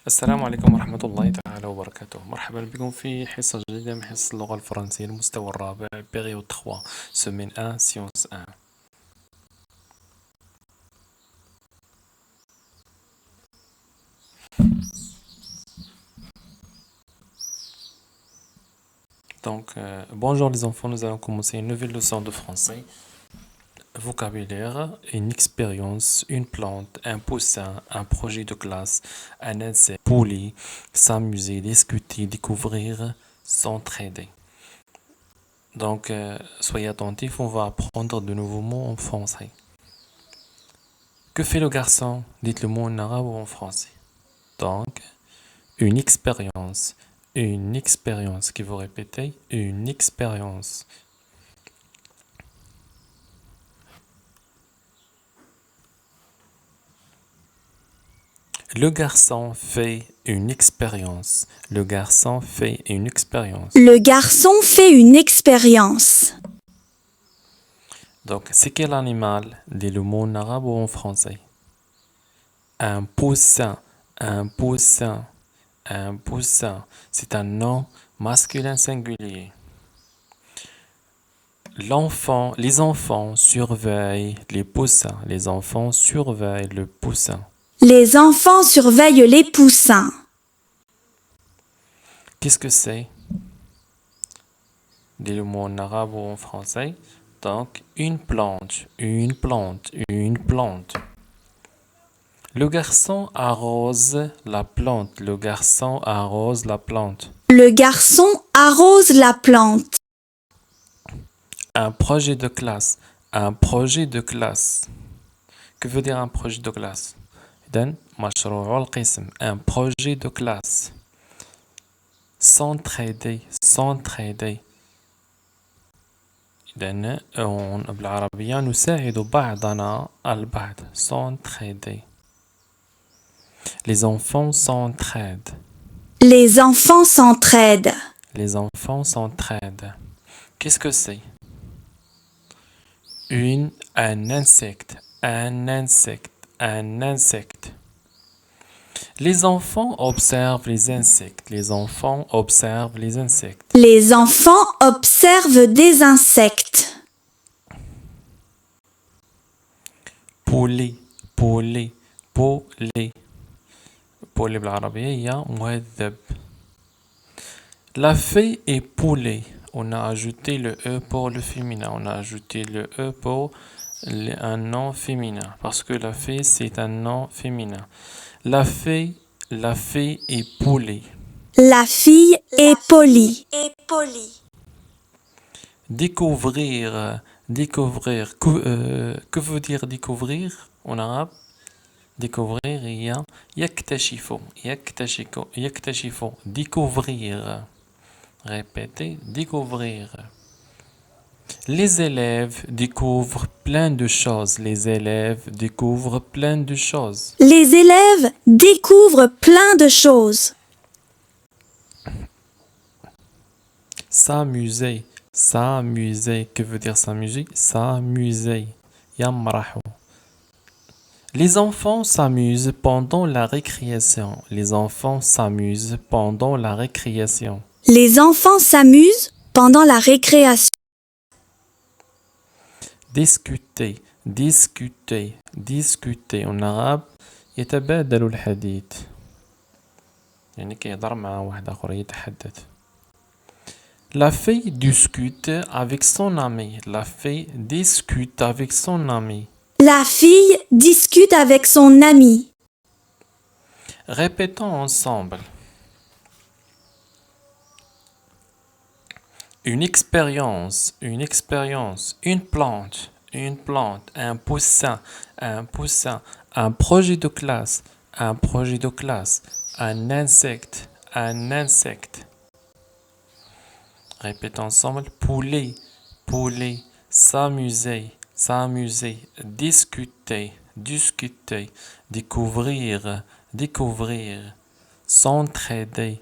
السلام عليكم ورحمة الله تعالى وبركاته. مرحبا بكم في حصة جديدة من حصص اللغة الفرنسية المستوى الرابع période 3 semaine 1 science 1. Bonjour les enfants, nous allons commencer une nouvelle leçon de français. Vocabulaire, une expérience, une plante, un poussin, un projet de classe, un insecte, poli, s'amuser, discuter, découvrir, s'entraider. Soyez attentifs, on va apprendre de nouveaux mots en français. Que fait le garçon? Dites le mot en arabe ou en français. Donc, une expérience, qui vous répétez, une expérience. Le garçon fait une expérience. Le garçon fait une expérience. Le garçon fait une expérience. Donc, c'est quel animal? Dis le mot en arabe ou en français. Un poussin, un poussin, un poussin. C'est un nom masculin singulier. Les enfants surveillent les poussins. Les enfants surveillent le poussin. Les enfants surveillent les poussins. Qu'est-ce que c'est? Dis le mot en arabe ou en français. Donc, une plante, une plante, une plante. Le garçon arrose la plante. Le garçon arrose la plante. Le garçon arrose la plante. Un projet de classe. Un projet de classe. Que veut dire un projet de classe? مشروع القسم. Un projet de classe. S'entraider. S'entraider. إذن بالعربية نساعد بعضنا البعض. S'entraider. Les enfants s'entraident. Les enfants s'entraident. Les enfants s'entraident. Qu'est-ce que c'est? Un insecte. Un insecte. Un insecte. Les enfants observent les insectes. Les enfants observent les insectes. Les enfants observent des insectes. Poulet. Poulet. Poulet. poulet بالعربية هي مهذب. La fille est poulet. On a ajouté le E pour le féminin. On a ajouté le E pour un nom féminin. Parce que la fille, c'est un nom féminin. La fille est poulet. La fille est polie. Découvrir. Découvrir. Que veut dire découvrir en arabe? Découvrir, il y a يكتشف. يكتشف. Découvrir. Répétez, découvrir. Les élèves découvrent plein de choses. Les élèves découvrent plein de choses. Les élèves découvrent plein de choses. S'amuser. S'amuser. Que veut dire s'amuser? S'amuser. يمرح. Les enfants s'amusent pendant la récréation. Les enfants s'amusent pendant la récréation. Les enfants s'amusent pendant la récréation. Discuter. Discuter. Discuter. En arabe يتبادل الحديث. يعني كيهضر مع واحد آخر يتحدث. La fille discute avec son ami. La fille discute avec son ami. La fille discute avec son ami. Répétons ensemble. Une expérience, une plante, un poussin, un projet de classe, un insecte, Répétons ensemble. Poulet, s'amuser, discuter, découvrir, s'entraider.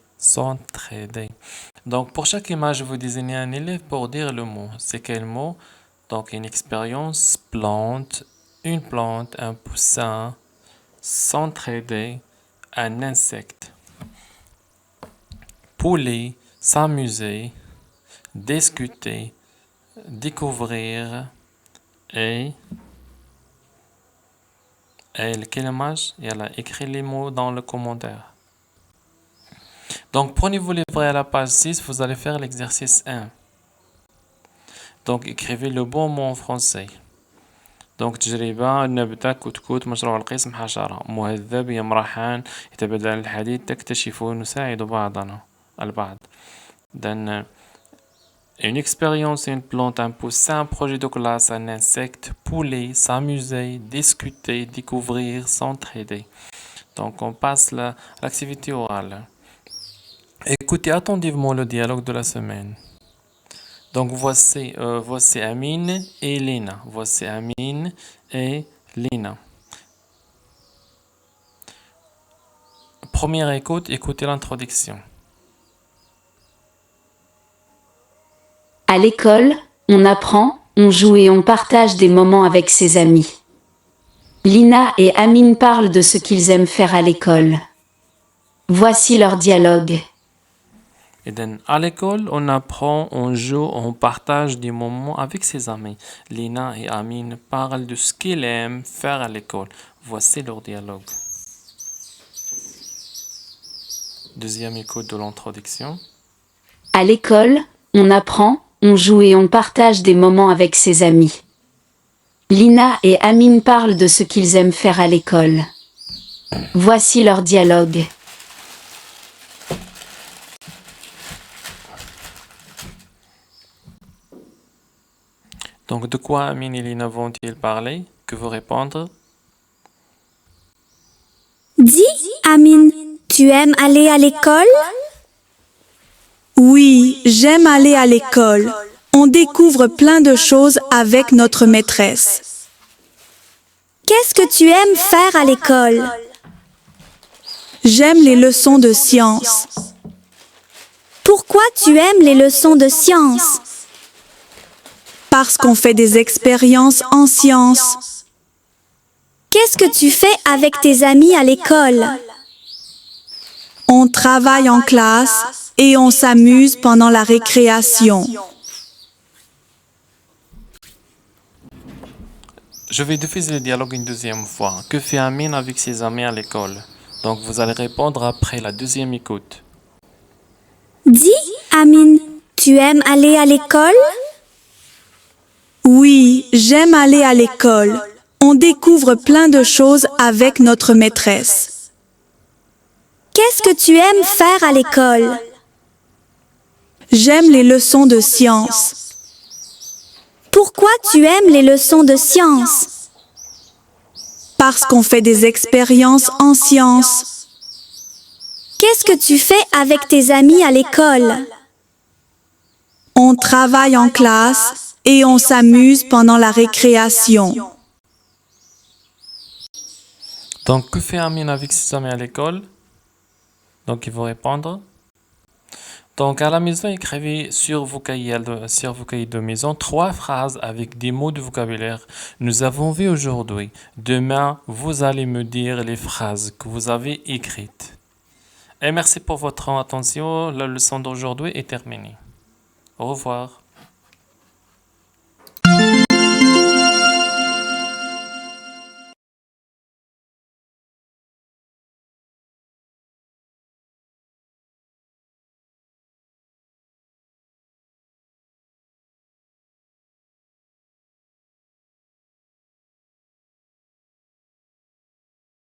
Donc, pour chaque image, vous désignez un élève pour dire le mot. C'est quel mot? Donc, une expérience, plante, un poussin, s'entraider, un insecte. Pouler, s'amuser, discuter, découvrir et الكلمات يلا écris les mots dans le commentaire. Donc prenez-vous les vrais à la page 6, vous allez faire l'exercice 1. Donc écrivez le bon mot en français. Donc تجربة نبتة كتكوت مشروع القسم حشرة مهذب يمرحان يتبادل الحديث تكتشفون نساعد بعضنا البعض. Then une expérience, une plante, un poussin, un projet de classe, un insecte, pouler, s'amuser, discuter, découvrir, s'entraider. Donc on passe à l'activité orale. Écoutez attentivement le dialogue de la semaine. Donc voici Amine et Lina. Voici Amine et Lina. Première écoute, écoutez l'introduction. À l'école, on apprend, on joue et on partage des moments avec ses amis. Lina et Amine parlent de ce qu'ils aiment faire à l'école. Voici leur dialogue. Et then, à l'école, on apprend, on joue, on partage des moments avec ses amis. Lina et Amine parlent de ce qu'ils aiment faire à l'école. Voici leur dialogue. Deuxième écoute de l'introduction. À l'école, on apprend, on joue et on partage des moments avec ses amis. Lina et Amine parlent de ce qu'ils aiment faire à l'école. Voici leur dialogue. Donc, de quoi Amine et Lina vont-ils parler? Que vous répondre? Dis, Amine, tu aimes aller à l'école? Oui, j'aime aller à l'école. On découvre plein de choses avec notre maîtresse. Qu'est-ce que tu aimes faire à l'école? J'aime les leçons de sciences. Pourquoi tu aimes les leçons de sciences? Parce qu'on fait des expériences en sciences. Qu'est-ce que tu fais avec tes amis à l'école? On travaille en classe et on s'amuse pendant la récréation. Je vais diffuser le dialogue une deuxième fois. Que fait Amine avec ses amis à l'école? Donc, vous allez répondre après la deuxième écoute. Dis, Amine, tu aimes aller à l'école? Oui, j'aime aller à l'école. On découvre plein de choses avec notre maîtresse. Qu'est-ce que tu aimes faire à l'école? J'aime les leçons de sciences. Pourquoi tu aimes les leçons de sciences? Parce qu'on fait des expériences en sciences. Qu'est-ce que tu fais avec tes amis à l'école? On travaille en classe et on s'amuse pendant la récréation. Donc, que fait Amine avec ses amis à l'école? Donc, ils vont répondre. Donc, à la maison, écrivez sur vos cahiers de maison 3 phrases avec des mots de vocabulaire. Nous avons vu aujourd'hui. Demain, vous allez me dire les phrases que vous avez écrites. Et merci pour votre attention. La leçon d'aujourd'hui est terminée. Au revoir.